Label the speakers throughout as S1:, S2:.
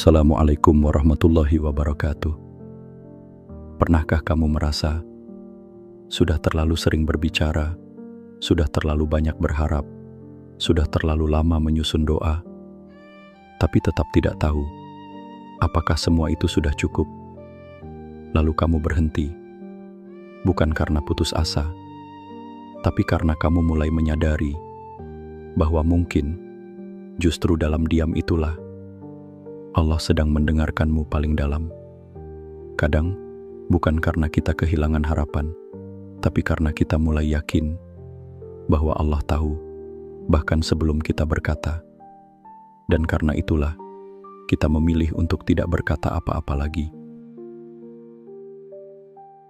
S1: Assalamualaikum warahmatullahi wabarakatuh. Pernahkah kamu merasa sudah terlalu sering berbicara, sudah terlalu banyak berharap, sudah terlalu lama menyusun doa, tapi tetap tidak tahu apakah semua itu sudah cukup? Lalu kamu berhenti, bukan karena putus asa, tapi karena kamu mulai menyadari bahwa mungkin justru dalam diam itulah Allah sedang mendengarkanmu paling dalam. Kadang, bukan karena kita kehilangan harapan, tapi karena kita mulai yakin bahwa Allah tahu, bahkan sebelum kita berkata. Dan karena itulah, kita memilih untuk tidak berkata apa-apa lagi.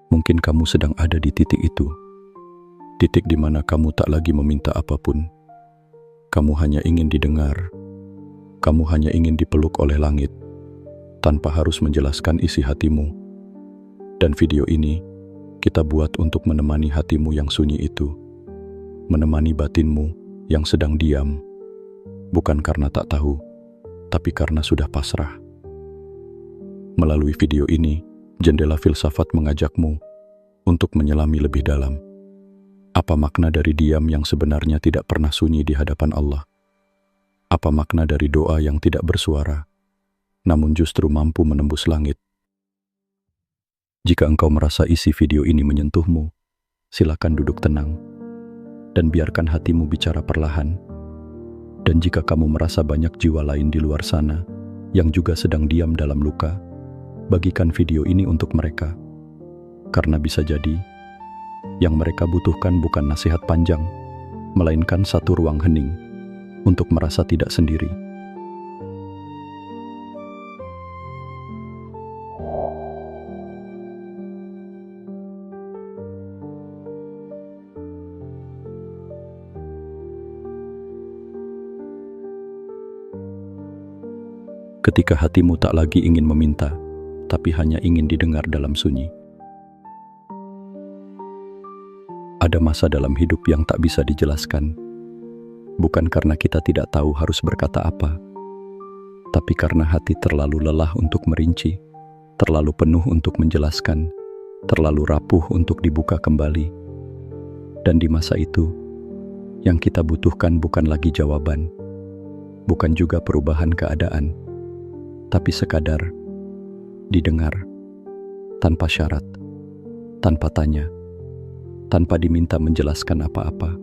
S1: Mungkin kamu sedang ada di titik itu, titik di mana kamu tak lagi meminta apapun. Kamu hanya ingin didengar. Kamu hanya ingin dipeluk oleh langit, tanpa harus menjelaskan isi hatimu. Dan video ini, kita buat untuk menemani hatimu yang sunyi itu, menemani batinmu yang sedang diam, bukan karena tak tahu, tapi karena sudah pasrah. Melalui video ini, Jendela Filsafat mengajakmu untuk menyelami lebih dalam. Apa makna dari diam yang sebenarnya tidak pernah sunyi di hadapan Allah? Apa makna dari doa yang tidak bersuara, namun justru mampu menembus langit? Jika engkau merasa isi video ini menyentuhmu, silakan duduk tenang dan biarkan hatimu bicara perlahan. Dan jika kamu merasa banyak jiwa lain di luar sana yang juga sedang diam dalam luka, bagikan video ini untuk mereka. Karena bisa jadi, yang mereka butuhkan bukan nasihat panjang, melainkan satu ruang hening untuk merasa tidak sendiri. Ketika hatimu tak lagi ingin meminta, tapi hanya ingin didengar dalam sunyi. Ada masa dalam hidup yang tak bisa dijelaskan, bukan karena kita tidak tahu harus berkata apa, tapi karena hati terlalu lelah untuk merinci, terlalu penuh untuk menjelaskan, terlalu rapuh untuk dibuka kembali. Dan di masa itu, yang kita butuhkan bukan lagi jawaban, bukan juga perubahan keadaan, tapi sekadar didengar, tanpa syarat, tanpa tanya, tanpa diminta menjelaskan apa-apa.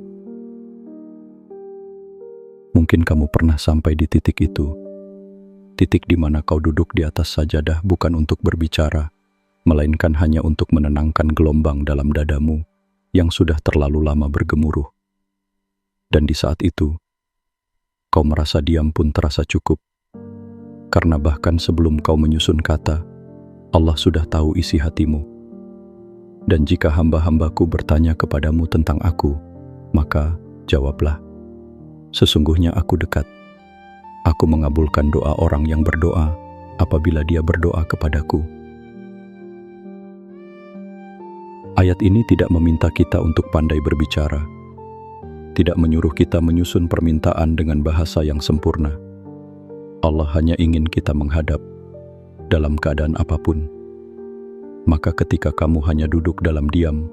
S1: Mungkin kamu pernah sampai di titik itu, titik di mana kau duduk di atas sajadah bukan untuk berbicara, melainkan hanya untuk menenangkan gelombang dalam dadamu yang sudah terlalu lama bergemuruh. Dan di saat itu, kau merasa diam pun terasa cukup, karena bahkan sebelum kau menyusun kata, Allah sudah tahu isi hatimu. Dan jika hamba-hambaku bertanya kepadamu tentang aku, maka jawablah, sesungguhnya aku dekat. Aku mengabulkan doa orang yang berdoa apabila dia berdoa kepadaku. Ayat ini tidak meminta kita untuk pandai berbicara, tidak menyuruh kita menyusun permintaan dengan bahasa yang sempurna. Allah hanya ingin kita menghadap dalam keadaan apapun. Maka ketika kamu hanya duduk dalam diam,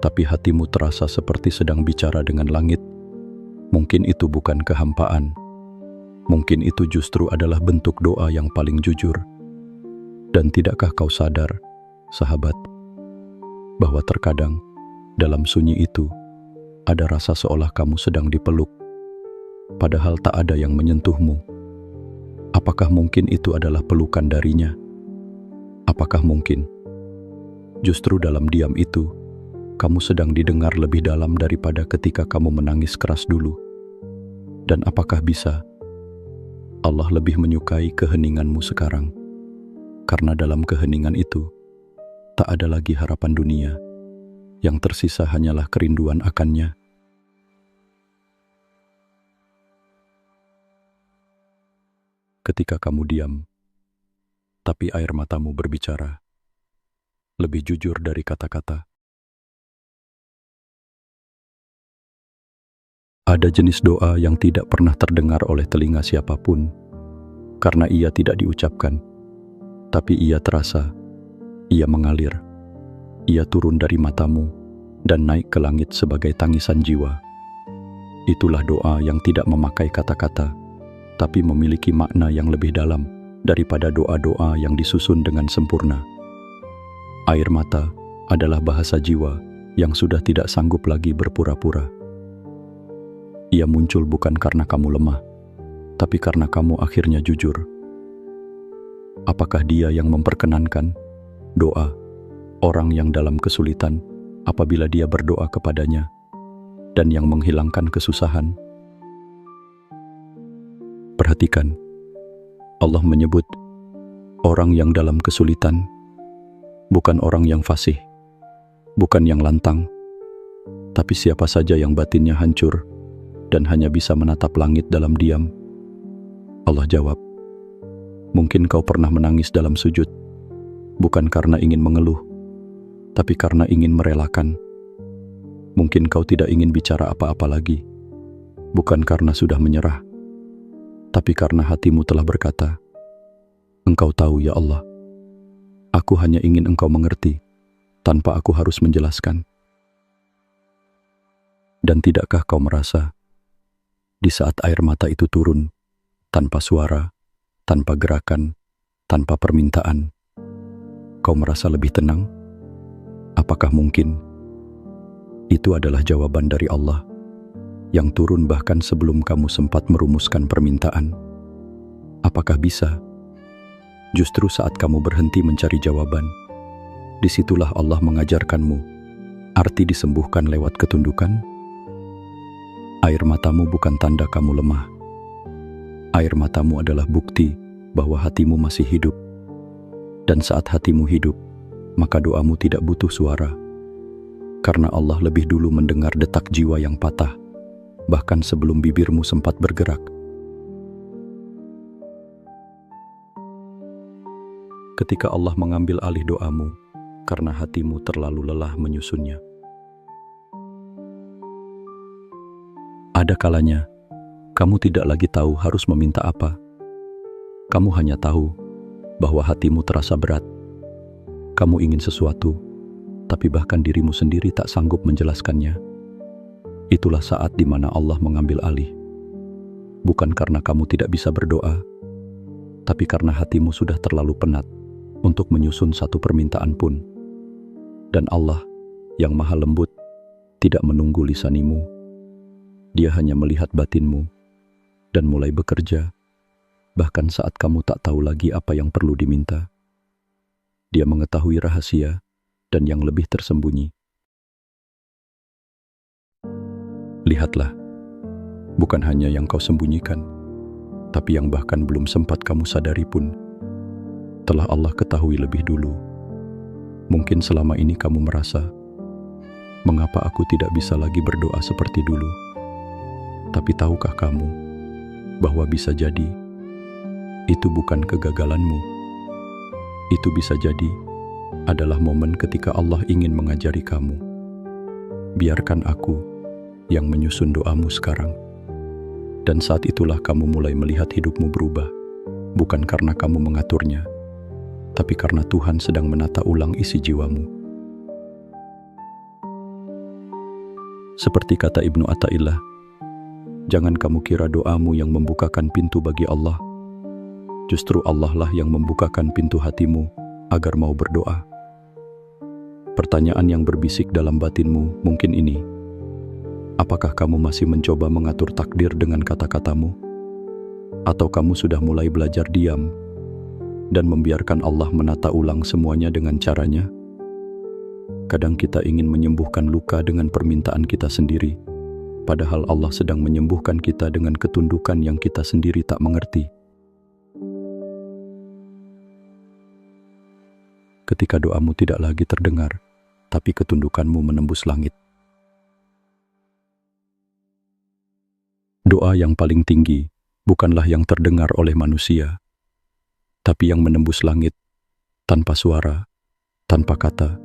S1: tapi hatimu terasa seperti sedang bicara dengan langit, mungkin itu bukan kehampaan. Mungkin itu justru adalah bentuk doa yang paling jujur. Dan tidakkah kau sadar, sahabat, bahwa terkadang dalam sunyi itu ada rasa seolah kamu sedang dipeluk, padahal tak ada yang menyentuhmu? Apakah mungkin itu adalah pelukan darinya? Apakah mungkin justru dalam diam itu kamu sedang didengar lebih dalam daripada ketika kamu menangis keras dulu? Dan apakah bisa Allah lebih menyukai keheninganmu sekarang? Karena dalam keheningan itu tak ada lagi harapan dunia, yang tersisa hanyalah kerinduan akannya. Ketika kamu diam, tapi air matamu berbicara, lebih jujur dari kata-kata. Ada jenis doa yang tidak pernah terdengar oleh telinga siapapun, karena ia tidak diucapkan, tapi ia terasa, ia mengalir, ia turun dari matamu dan naik ke langit sebagai tangisan jiwa. Itulah doa yang tidak memakai kata-kata, tapi memiliki makna yang lebih dalam daripada doa-doa yang disusun dengan sempurna. Air mata adalah bahasa jiwa yang sudah tidak sanggup lagi berpura-pura. Ia muncul bukan karena kamu lemah, tapi karena kamu akhirnya jujur. Apakah Dia yang memperkenankan doa orang yang dalam kesulitan apabila dia berdoa kepadanya, dan yang menghilangkan kesusahan? Perhatikan, Allah menyebut orang yang dalam kesulitan, bukan orang yang fasih, bukan yang lantang, tapi siapa saja yang batinnya hancur dan hanya bisa menatap langit dalam diam. Allah jawab, mungkin kau pernah menangis dalam sujud, bukan karena ingin mengeluh, tapi karena ingin merelakan. Mungkin kau tidak ingin bicara apa-apa lagi, bukan karena sudah menyerah, tapi karena hatimu telah berkata, Engkau tahu ya Allah, aku hanya ingin Engkau mengerti, tanpa aku harus menjelaskan. Dan tidakkah kau merasa, di saat air mata itu turun, tanpa suara, tanpa gerakan, tanpa permintaan, kau merasa lebih tenang? Apakah mungkin itu adalah jawaban dari Allah yang turun bahkan sebelum kamu sempat merumuskan permintaan? Apakah bisa? Justru saat kamu berhenti mencari jawaban, disitulah Allah mengajarkanmu arti disembuhkan lewat ketundukan. Air matamu bukan tanda kamu lemah. Air matamu adalah bukti bahwa hatimu masih hidup. Dan saat hatimu hidup, maka doamu tidak butuh suara. Karena Allah lebih dulu mendengar detak jiwa yang patah, bahkan sebelum bibirmu sempat bergerak. Ketika Allah mengambil alih doamu, karena hatimu terlalu lelah menyusunnya. Ada kalanya, kamu tidak lagi tahu harus meminta apa. Kamu hanya tahu bahwa hatimu terasa berat. Kamu ingin sesuatu, tapi bahkan dirimu sendiri tak sanggup menjelaskannya. Itulah saat di mana Allah mengambil alih. Bukan karena kamu tidak bisa berdoa, tapi karena hatimu sudah terlalu penat untuk menyusun satu permintaan pun. Dan Allah yang maha lembut tidak menunggu lisanimu. Dia hanya melihat batinmu dan mulai bekerja, bahkan saat kamu tak tahu lagi apa yang perlu diminta. Dia mengetahui rahasia dan yang lebih tersembunyi. Lihatlah, bukan hanya yang kau sembunyikan, tapi yang bahkan belum sempat kamu sadari pun, telah Allah ketahui lebih dulu. Mungkin selama ini kamu merasa, mengapa aku tidak bisa lagi berdoa seperti dulu? Tapi tahukah kamu bahwa bisa jadi itu bukan kegagalanmu? Itu bisa jadi adalah momen ketika Allah ingin mengajari kamu. Biarkan aku yang menyusun doamu sekarang. Dan saat itulah kamu mulai melihat hidupmu berubah, bukan karena kamu mengaturnya, tapi karena Tuhan sedang menata ulang isi jiwamu. Seperti kata Ibnu Athaillah, jangan kamu kira doamu yang membukakan pintu bagi Allah. Justru Allah lah yang membukakan pintu hatimu agar mau berdoa. Pertanyaan yang berbisik dalam batinmu mungkin ini, apakah kamu masih mencoba mengatur takdir dengan kata-katamu? Atau kamu sudah mulai belajar diam dan membiarkan Allah menata ulang semuanya dengan caranya? Kadang kita ingin menyembuhkan luka dengan permintaan kita sendiri, padahal Allah sedang menyembuhkan kita dengan ketundukan yang kita sendiri tak mengerti. Ketika doamu tidak lagi terdengar, tapi ketundukanmu menembus langit. Doa yang paling tinggi bukanlah yang terdengar oleh manusia, tapi yang menembus langit, tanpa suara, tanpa kata,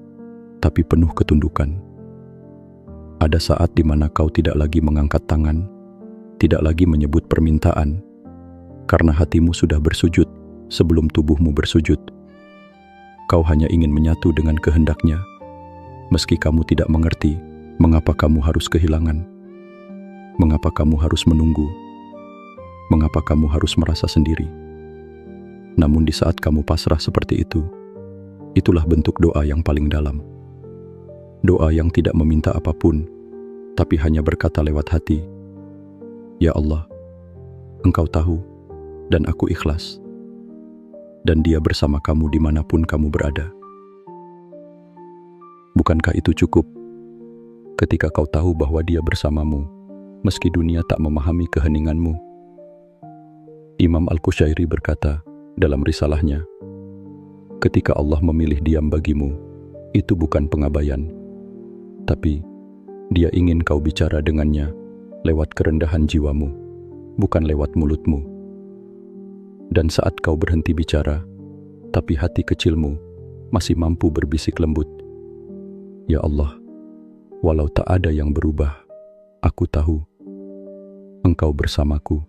S1: tapi penuh ketundukan. Ada saat di mana kau tidak lagi mengangkat tangan, tidak lagi menyebut permintaan, karena hatimu sudah bersujud sebelum tubuhmu bersujud. Kau hanya ingin menyatu dengan kehendak-Nya, meski kamu tidak mengerti mengapa kamu harus kehilangan, mengapa kamu harus menunggu, mengapa kamu harus merasa sendiri. Namun di saat kamu pasrah seperti itu, itulah bentuk doa yang paling dalam. Doa yang tidak meminta apapun, tapi hanya berkata lewat hati, "Ya Allah, Engkau tahu, dan aku ikhlas." Dan Dia bersama kamu dimanapun kamu berada. Bukankah itu cukup? Ketika kau tahu bahwa Dia bersamamu, meski dunia tak memahami keheninganmu. Imam Al-Qushairi berkata dalam risalahnya, ketika Allah memilih diam bagimu, itu bukan pengabaian, tapi Dia ingin kau bicara dengannya lewat kerendahan jiwamu, bukan lewat mulutmu. Dan saat kau berhenti bicara, tapi hati kecilmu masih mampu berbisik lembut, "Ya Allah, walau tak ada yang berubah, aku tahu Engkau bersamaku."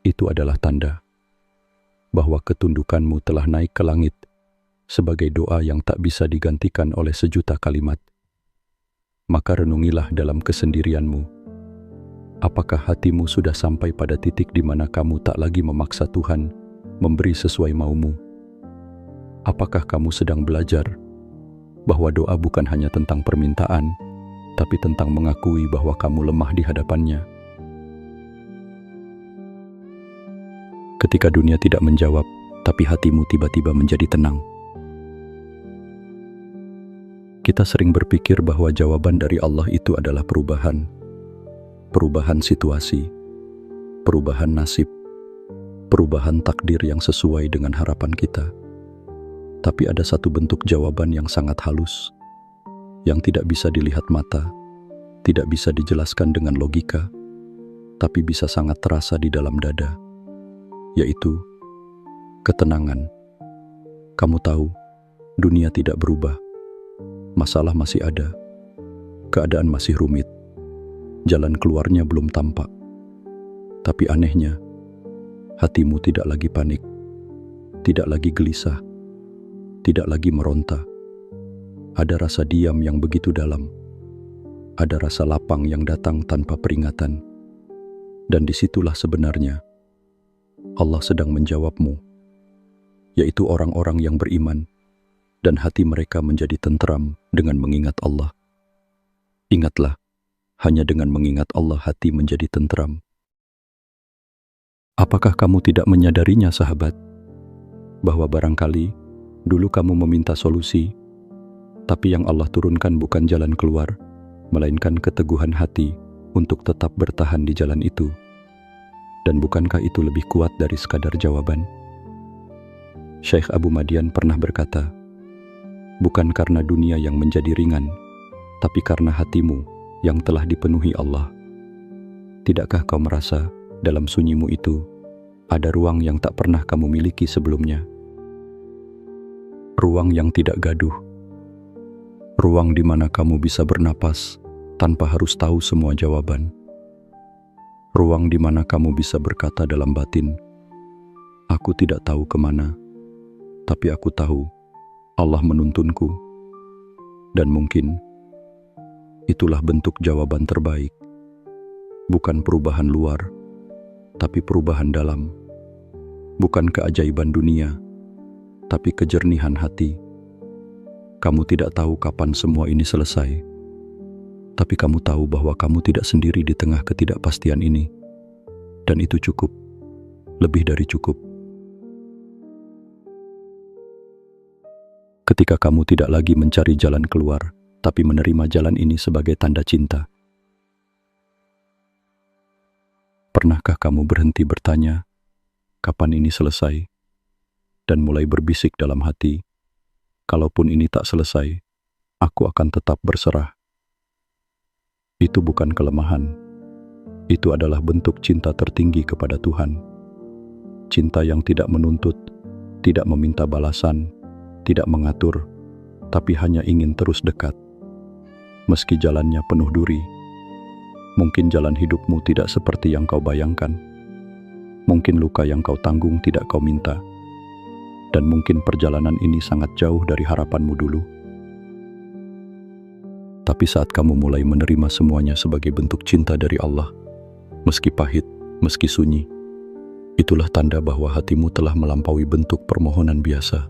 S1: Itu adalah tanda bahwa ketundukanmu telah naik ke langit sebagai doa yang tak bisa digantikan oleh sejuta kalimat. Maka renungilah dalam kesendirianmu. Apakah hatimu sudah sampai pada titik di mana kamu tak lagi memaksa Tuhan memberi sesuai maumu? Apakah kamu sedang belajar bahwa doa bukan hanya tentang permintaan, tapi tentang mengakui bahwa kamu lemah di hadapannya? Ketika dunia tidak menjawab, tapi hatimu tiba-tiba menjadi tenang. Kita sering berpikir bahwa jawaban dari Allah itu adalah perubahan situasi, perubahan nasib, perubahan takdir yang sesuai dengan harapan kita. Tapi ada satu bentuk jawaban yang sangat halus, yang tidak bisa dilihat mata, tidak bisa dijelaskan dengan logika, tapi bisa sangat terasa di dalam dada, yaitu ketenangan. Kamu tahu, dunia tidak berubah, masalah masih ada, keadaan masih rumit, jalan keluarnya belum tampak. Tapi anehnya, hatimu tidak lagi panik, tidak lagi gelisah, tidak lagi meronta. Ada rasa diam yang begitu dalam, ada rasa lapang yang datang tanpa peringatan. Dan disitulah sebenarnya Allah sedang menjawabmu, yaitu orang-orang yang beriman dan hati mereka menjadi tentram dengan mengingat Allah. Ingatlah, hanya dengan mengingat Allah hati menjadi tentram. Apakah kamu tidak menyadarinya, sahabat? Bahwa barangkali dulu kamu meminta solusi, tapi yang Allah turunkan bukan jalan keluar, melainkan keteguhan hati untuk tetap bertahan di jalan itu. Dan bukankah itu lebih kuat dari sekadar jawaban? Syekh Abu Madian pernah berkata, bukan karena dunia yang menjadi ringan, tapi karena hatimu yang telah dipenuhi Allah. Tidakkah kau merasa dalam sunyimu itu ada ruang yang tak pernah kamu miliki sebelumnya? Ruang yang tidak gaduh. Ruang di mana kamu bisa bernapas tanpa harus tahu semua jawaban. Ruang di mana kamu bisa berkata dalam batin, "Aku tidak tahu kemana, tapi aku tahu Allah menuntunku." Dan mungkin itulah bentuk jawaban terbaik. Bukan perubahan luar, tapi perubahan dalam. Bukan keajaiban dunia, tapi kejernihan hati. Kamu tidak tahu kapan semua ini selesai, tapi kamu tahu bahwa kamu tidak sendiri di tengah ketidakpastian ini. Dan itu cukup, lebih dari cukup. Ketika kamu tidak lagi mencari jalan keluar, tapi menerima jalan ini sebagai tanda cinta. Pernahkah kamu berhenti bertanya, kapan ini selesai? Dan mulai berbisik dalam hati, kalaupun ini tak selesai, aku akan tetap berserah. Itu bukan kelemahan. Itu adalah bentuk cinta tertinggi kepada Tuhan. Cinta yang tidak menuntut, tidak meminta balasan, tidak mengatur, tapi hanya ingin terus dekat. Meski jalannya penuh duri, mungkin jalan hidupmu tidak seperti yang kau bayangkan. Mungkin luka yang kau tanggung tidak kau minta, dan mungkin perjalanan ini sangat jauh dari harapanmu dulu. Tapi saat kamu mulai menerima semuanya sebagai bentuk cinta dari Allah, meski pahit, meski sunyi, itulah tanda bahwa hatimu telah melampaui bentuk permohonan biasa.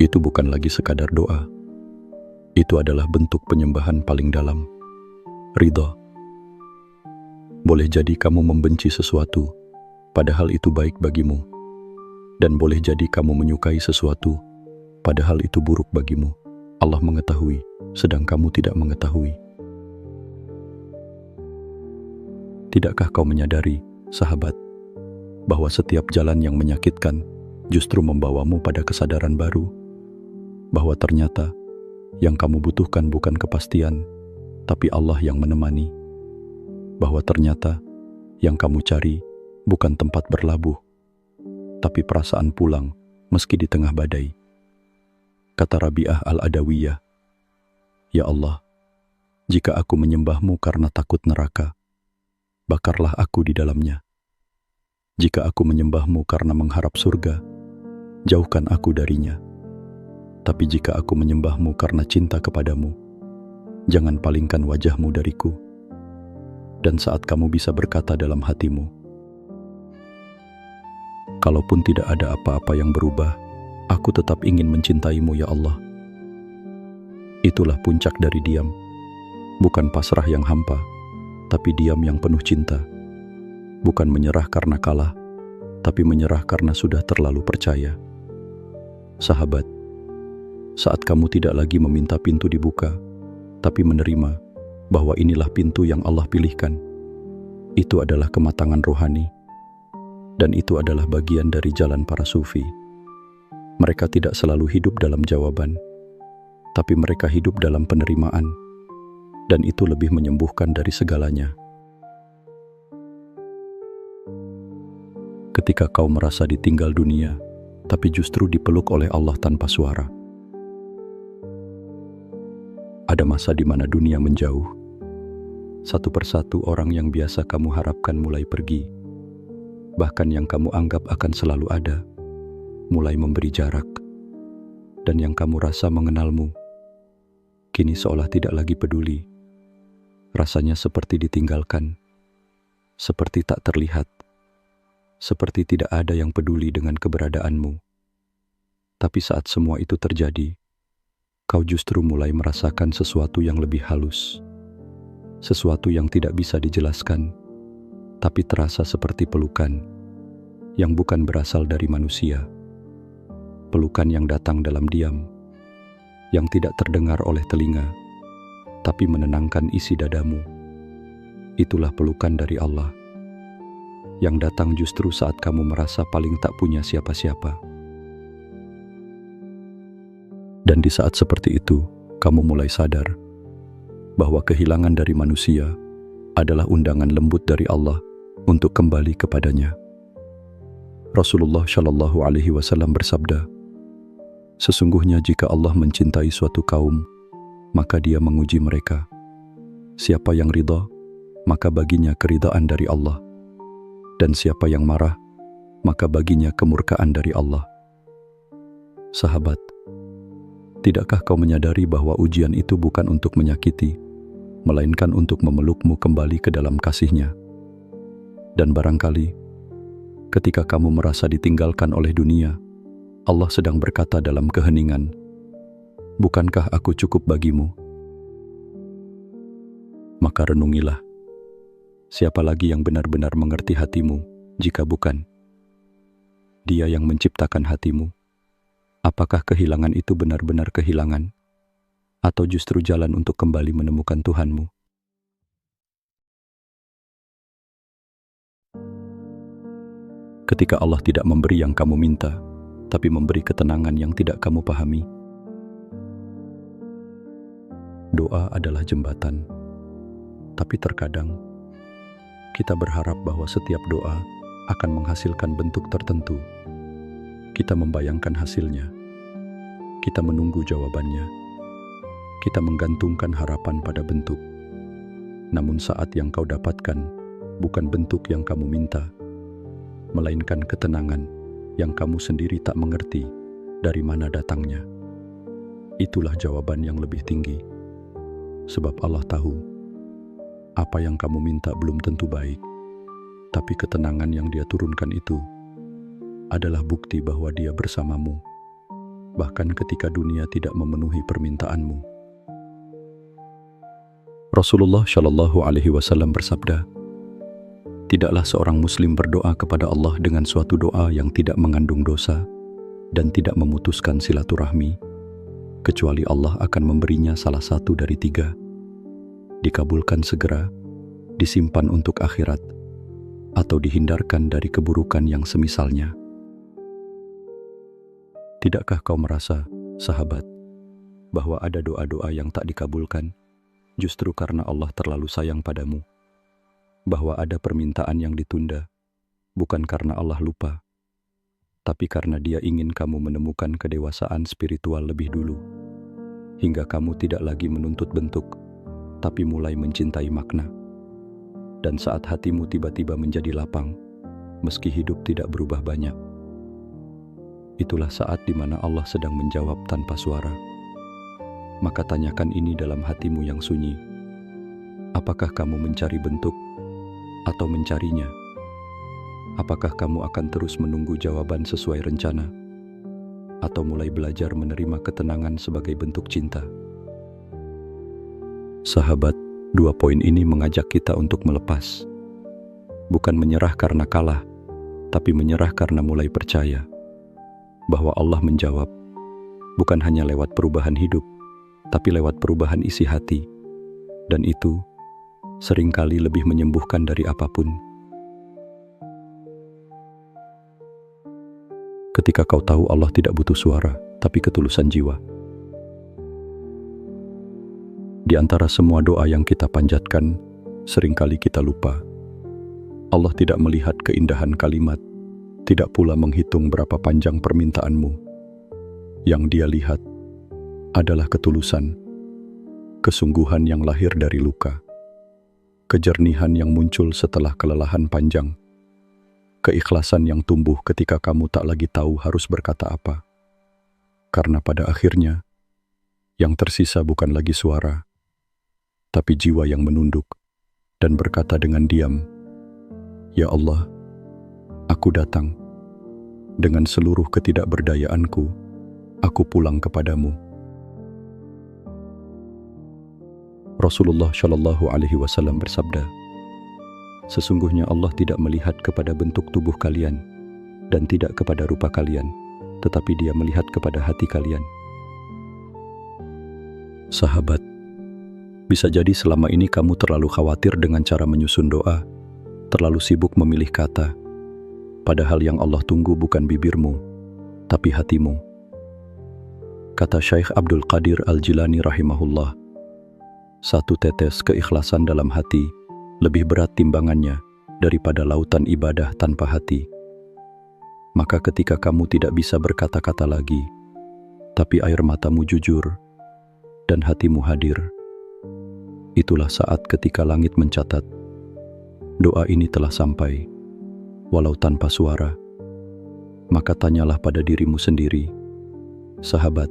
S1: Itu bukan lagi sekadar doa. Itu adalah bentuk penyembahan paling dalam, ridha. Boleh jadi kamu membenci sesuatu, padahal itu baik bagimu. Dan boleh jadi kamu menyukai sesuatu, padahal itu buruk bagimu. Allah mengetahui, sedang kamu tidak mengetahui. Tidakkah kau menyadari, sahabat, bahwa setiap jalan yang menyakitkan justru membawamu pada kesadaran baru, bahwa ternyata yang kamu butuhkan bukan kepastian, tapi Allah yang menemani, bahwa ternyata yang kamu cari bukan tempat berlabuh, tapi perasaan pulang meski di tengah badai. Kata Rabi'ah Al-Adawiyah, "Ya Allah, jika aku menyembahmu karena takut neraka, bakarlah aku di dalamnya. Jika aku menyembahmu karena mengharap surga, jauhkan aku darinya. Tapi jika aku menyembahmu karena cinta kepadamu, jangan palingkan wajahmu dariku." Dan saat kamu bisa berkata dalam hatimu, "Kalaupun tidak ada apa-apa yang berubah, aku tetap ingin mencintaimu ya Allah." Itulah puncak dari diam, bukan pasrah yang hampa, tapi diam yang penuh cinta. Bukan menyerah karena kalah, tapi menyerah karena sudah terlalu percaya. Sahabat, saat kamu tidak lagi meminta pintu dibuka, tapi menerima bahwa inilah pintu yang Allah pilihkan, itu adalah kematangan rohani, dan itu adalah bagian dari jalan para sufi. Mereka tidak selalu hidup dalam jawaban, tapi mereka hidup dalam penerimaan, dan itu lebih menyembuhkan dari segalanya. Ketika kau merasa ditinggal dunia, tapi justru dipeluk oleh Allah tanpa suara. Ada masa di mana dunia menjauh. Satu persatu orang yang biasa kamu harapkan mulai pergi. Bahkan yang kamu anggap akan selalu ada, mulai memberi jarak. Dan yang kamu rasa mengenalmu, kini seolah tidak lagi peduli. Rasanya seperti ditinggalkan, seperti tak terlihat, seperti tidak ada yang peduli dengan keberadaanmu. Tapi saat semua itu terjadi, kau justru mulai merasakan sesuatu yang lebih halus, sesuatu yang tidak bisa dijelaskan, tapi terasa seperti pelukan yang bukan berasal dari manusia. Pelukan yang datang dalam diam, yang tidak terdengar oleh telinga, tapi menenangkan isi dadamu. Itulah pelukan dari Allah, yang datang justru saat kamu merasa paling tak punya siapa-siapa. Dan di saat seperti itu, kamu mulai sadar bahwa kehilangan dari manusia adalah undangan lembut dari Allah untuk kembali kepadanya. Rasulullah Shallallahu Alaihi Wasallam bersabda, "Sesungguhnya jika Allah mencintai suatu kaum, maka Dia menguji mereka. Siapa yang ridha, maka baginya keridhaan dari Allah. Dan siapa yang marah, maka baginya kemurkaan dari Allah." Sahabat, tidakkah kau menyadari bahwa ujian itu bukan untuk menyakiti, melainkan untuk memelukmu kembali ke dalam kasih-Nya? Dan barangkali, ketika kamu merasa ditinggalkan oleh dunia, Allah sedang berkata dalam keheningan, "Bukankah aku cukup bagimu?" Maka renungilah, siapa lagi yang benar-benar mengerti hatimu jika bukan Dia yang menciptakan hatimu? Apakah kehilangan itu benar-benar kehilangan, atau justru jalan untuk kembali menemukan Tuhanmu? Ketika Allah tidak memberi yang kamu minta, tapi memberi ketenangan yang tidak kamu pahami. Doa adalah jembatan, tapi terkadang kita berharap bahwa setiap doa akan menghasilkan bentuk tertentu. Kita membayangkan hasilnya, kita menunggu jawabannya, kita menggantungkan harapan pada bentuk. Namun saat yang kau dapatkan bukan bentuk yang kamu minta, melainkan ketenangan yang kamu sendiri tak mengerti dari mana datangnya. Itulah jawaban yang lebih tinggi, sebab Allah tahu apa yang kamu minta belum tentu baik, tapi ketenangan yang Dia turunkan itu adalah bukti bahwa Dia bersamamu, bahkan ketika dunia tidak memenuhi permintaanmu. Rasulullah Shallallahu Alaihi Wasallam bersabda, "Tidaklah seorang Muslim berdoa kepada Allah dengan suatu doa yang tidak mengandung dosa dan tidak memutuskan silaturahmi, kecuali Allah akan memberinya salah satu dari tiga: dikabulkan segera, disimpan untuk akhirat, atau dihindarkan dari keburukan yang semisalnya." Tidakkah kau merasa, sahabat, bahwa ada doa-doa yang tak dikabulkan justru karena Allah terlalu sayang padamu? Bahwa ada permintaan yang ditunda bukan karena Allah lupa, tapi karena Dia ingin kamu menemukan kedewasaan spiritual lebih dulu, hingga kamu tidak lagi menuntut bentuk, tapi mulai mencintai makna. Dan saat hatimu tiba-tiba menjadi lapang, meski hidup tidak berubah banyak, itulah saat di mana Allah sedang menjawab tanpa suara. Maka tanyakan ini dalam hatimu yang sunyi: apakah kamu mencari bentuk atau mencarinya? Apakah kamu akan terus menunggu jawaban sesuai rencana, atau mulai belajar menerima ketenangan sebagai bentuk cinta? Sahabat, 2 poin ini mengajak kita untuk melepas. Bukan menyerah karena kalah, tapi menyerah karena mulai percaya bahwa Allah menjawab, bukan hanya lewat perubahan hidup, tapi lewat perubahan isi hati. Dan itu seringkali lebih menyembuhkan dari apapun. Ketika kau tahu Allah tidak butuh suara, tapi ketulusan jiwa. Di antara semua doa yang kita panjatkan, seringkali kita lupa. Allah tidak melihat keindahan kalimat, tidak pula menghitung berapa panjang permintaanmu. Yang Dia lihat adalah ketulusan, kesungguhan yang lahir dari luka, kejernihan yang muncul setelah kelelahan panjang, keikhlasan yang tumbuh ketika kamu tak lagi tahu harus berkata apa. Karena pada akhirnya, yang tersisa bukan lagi suara, tapi jiwa yang menunduk dan berkata dengan diam, "Ya Allah, aku datang. Dengan seluruh ketidakberdayaanku, aku pulang kepadamu." Rasulullah Shallallahu Alaihi Wasallam bersabda, "Sesungguhnya Allah tidak melihat kepada bentuk tubuh kalian dan tidak kepada rupa kalian, tetapi Dia melihat kepada hati kalian." Sahabat, bisa jadi selama ini kamu terlalu khawatir dengan cara menyusun doa, terlalu sibuk memilih kata, padahal yang Allah tunggu bukan bibirmu, tapi hatimu. Kata Syekh Abdul Qadir Al-Jilani rahimahullah, satu tetes keikhlasan dalam hati lebih berat timbangannya daripada lautan ibadah tanpa hati. Maka ketika kamu tidak bisa berkata-kata lagi, tapi air matamu jujur dan hatimu hadir, itulah saat ketika langit mencatat, doa ini telah sampai, walau tanpa suara. Maka tanyalah pada dirimu sendiri, sahabat,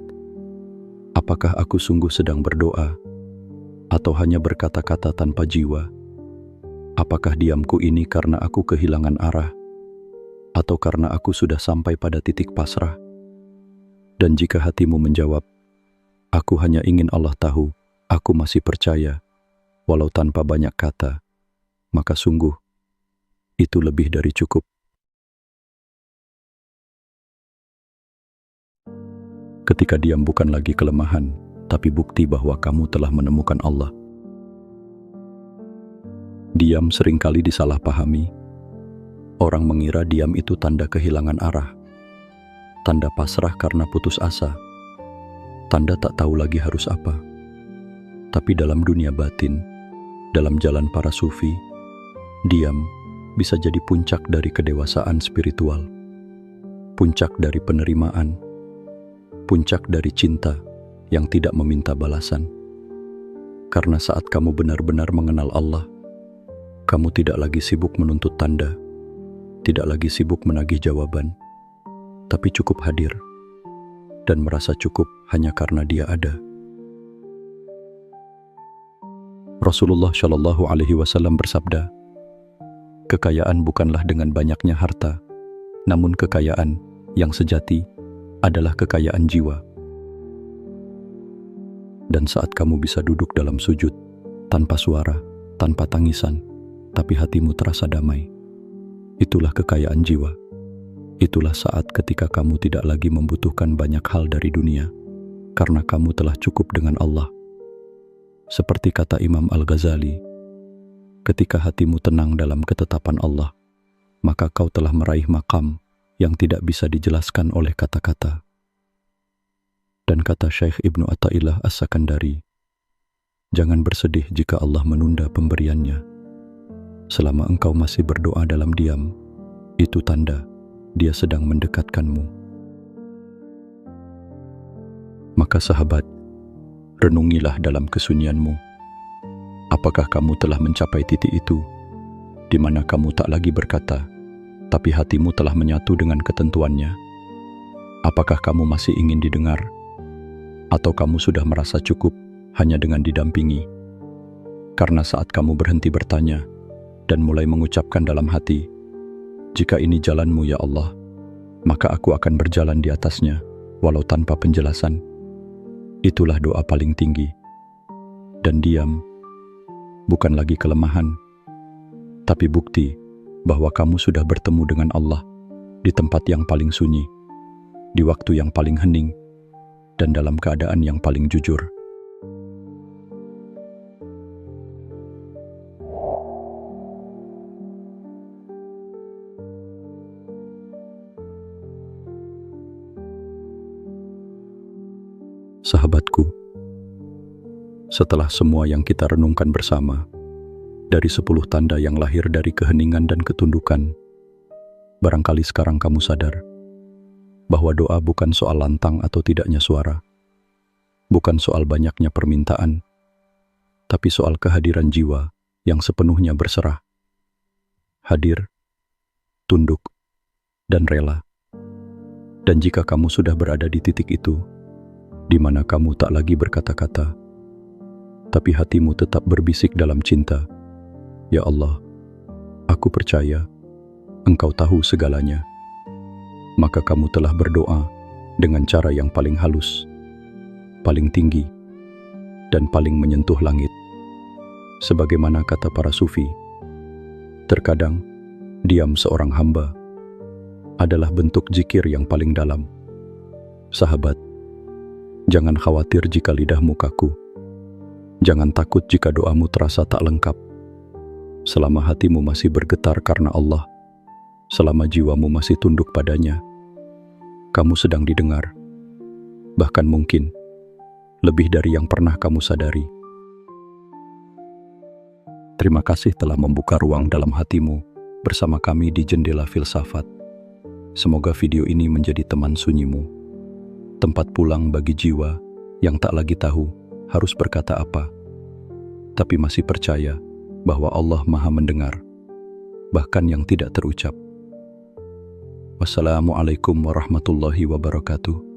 S1: apakah aku sungguh sedang berdoa, atau hanya berkata-kata tanpa jiwa? Apakah diamku ini karena aku kehilangan arah, atau karena aku sudah sampai pada titik pasrah? Dan jika hatimu menjawab, aku hanya ingin Allah tahu, aku masih percaya, walau tanpa banyak kata, maka sungguh, itu lebih dari cukup. Ketika diam bukan lagi kelemahan, tapi bukti bahwa kamu telah menemukan Allah. Diam seringkali disalahpahami. Orang mengira diam itu tanda kehilangan arah, tanda pasrah karena putus asa, tanda tak tahu lagi harus apa. Tapi dalam dunia batin, dalam jalan para sufi, diam bisa jadi puncak dari kedewasaan spiritual, puncak dari penerimaan, puncak dari cinta yang tidak meminta balasan. Karena saat kamu benar-benar mengenal Allah, kamu tidak lagi sibuk menuntut tanda, tidak lagi sibuk menagih jawaban, tapi cukup hadir dan merasa cukup hanya karena dia ada. Rasulullah Shallallahu Alaihi Wasallam bersabda, kekayaan bukanlah dengan banyaknya harta, namun kekayaan yang sejati adalah kekayaan jiwa. Dan saat kamu bisa duduk dalam sujud, tanpa suara, tanpa tangisan, tapi hatimu terasa damai, itulah kekayaan jiwa. Itulah saat ketika kamu tidak lagi membutuhkan banyak hal dari dunia, karena kamu telah cukup dengan Allah. Seperti kata Imam Al-Ghazali, ketika hatimu tenang dalam ketetapan Allah, maka kau telah meraih makam yang tidak bisa dijelaskan oleh kata-kata. Dan kata Syekh Ibnu Athaillah As-Sakandari, jangan bersedih jika Allah menunda pemberiannya. Selama engkau masih berdoa dalam diam, itu tanda Dia sedang mendekatkanmu. Maka sahabat, renungilah dalam kesunyianmu. Apakah kamu telah mencapai titik itu, di mana kamu tak lagi berkata, tapi hatimu telah menyatu dengan ketentuannya? Apakah kamu masih ingin didengar? Atau kamu sudah merasa cukup hanya dengan didampingi? Karena saat kamu berhenti bertanya dan mulai mengucapkan dalam hati, jika ini jalanmu ya Allah, maka aku akan berjalan di atasnya, walau tanpa penjelasan. Itulah doa paling tinggi. Dan diam bukan lagi kelemahan, tapi bukti bahwa kamu sudah bertemu dengan Allah di tempat yang paling sunyi, di waktu yang paling hening, dan dalam keadaan yang paling jujur. Sahabatku, setelah semua yang kita renungkan bersama, dari 10 tanda yang lahir dari keheningan dan ketundukan, barangkali sekarang kamu sadar bahwa doa bukan soal lantang atau tidaknya suara, bukan soal banyaknya permintaan, tapi soal kehadiran jiwa yang sepenuhnya berserah, hadir, tunduk, dan rela. Dan jika kamu sudah berada di titik itu, di mana kamu tak lagi berkata-kata, tapi hatimu tetap berbisik dalam cinta, ya Allah, aku percaya Engkau tahu segalanya. Maka kamu telah berdoa dengan cara yang paling halus, paling tinggi, dan paling menyentuh langit. Sebagaimana kata para sufi, terkadang diam seorang hamba adalah bentuk zikir yang paling dalam. Sahabat, jangan khawatir jika lidahmu kaku. Jangan takut jika doamu terasa tak lengkap. Selama hatimu masih bergetar karena Allah, selama jiwamu masih tunduk padanya, kamu sedang didengar, bahkan mungkin lebih dari yang pernah kamu sadari. Terima kasih telah membuka ruang dalam hatimu bersama kami di Jendela Filsafat. Semoga video ini menjadi teman sunyimu, tempat pulang bagi jiwa yang tak lagi tahu harus berkata apa, tapi masih percaya bahwa Allah Maha mendengar, bahkan yang tidak terucap. Wassalamualaikum warahmatullahi wabarakatuh.